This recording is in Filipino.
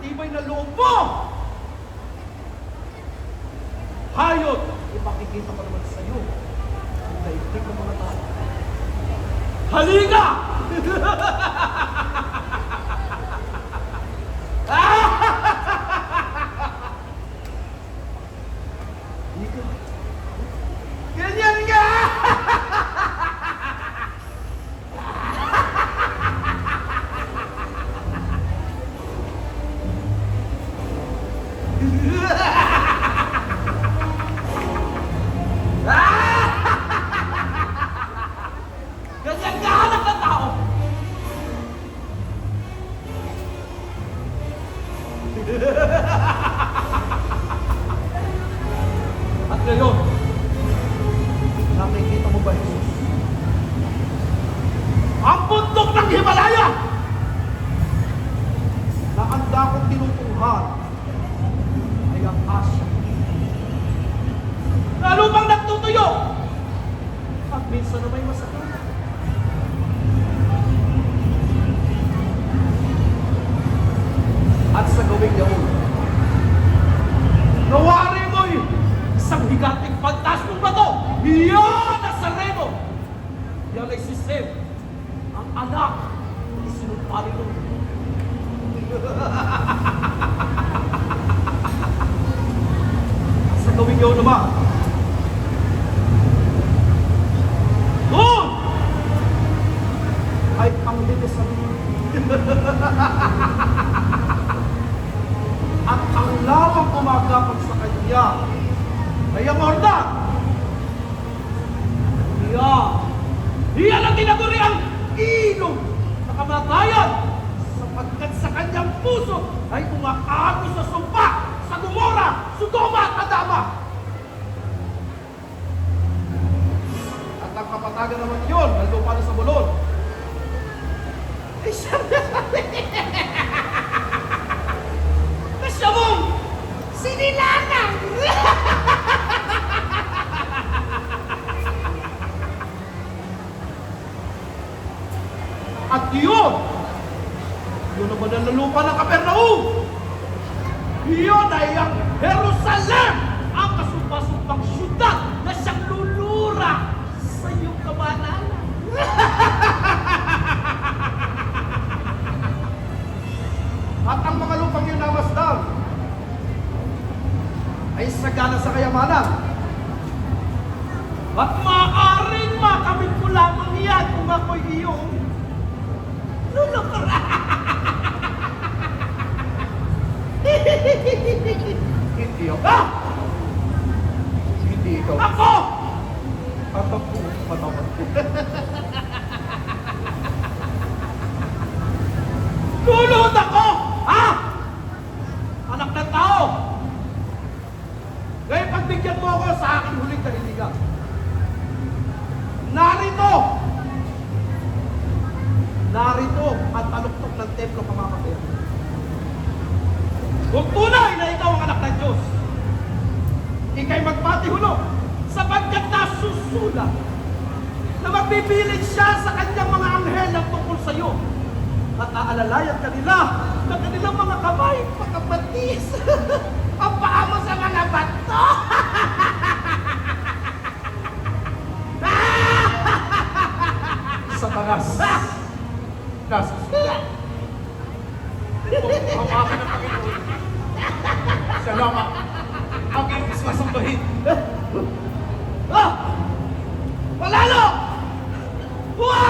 tibay na loob mo! Hayot! Ipakikita ko naman sa iyo ang daigdig ng mga tao. Halika! Ganyan nga! Ganyan nga anak ng tao! At ngayon, nakikita mo ba, Jesus? Ang bundok ng Himalaya na ang dakong tinutunghan ay ang Asya. Lalo pang nagtutuyo at minsan na may masakit. At sa gawing yaon, nawari mo'y isang higanting fantasmong bato. Iyan ang Nazareno. Yan ay si Sem, ang anak ni sinumpali ng at sa gawing yaon naman, doon ay ang linesan at ang lawang gumagapag sa kanya ay ang horda. Iyan ang tinaguri ang ilog na kamatayan sapagkat sa kanyang puso ay umaagos sa sumpa sa Gomora, Sodoma at Adama. At ang kapatagan naman yun ng lupa na sa bulon ay siya na siya mong sinilangan. At yun naman ang lupa ng Capernaum. Yun ay ang Jerusalem, ang kasumpa-sumpang syudad na siyang lulura sa iyong kabanalan. At ang mga lupang yun namasdan ay sagana sa kayamanan. At maaaring makamit ko lamang yan kung ako'y iyong lulukura. Hindi ako. Hindi ikaw. Ako! At ako, patawad ko. Lulod ako! Ha? Anak ng tao! Ngayon pagbigyan mo ako sa aking huling kahilingan. Narito ang taluktok ng templo kamamatayan. Kung tunay na ikaw ang anak ng Diyos, ika'y magpatihulog sapagkat nasusulat na magpipilit siya sa kanyang mga anghel ng tungkol sa iyo at aalalayan kanila na kanilang mga kamay pagkabatis ang paa mo sa mga bato. Sa tagas. Nasusulat. Kung hawakan ng Panginoon, siya lamang ang iyong sumasambahin. Palalo! Wow!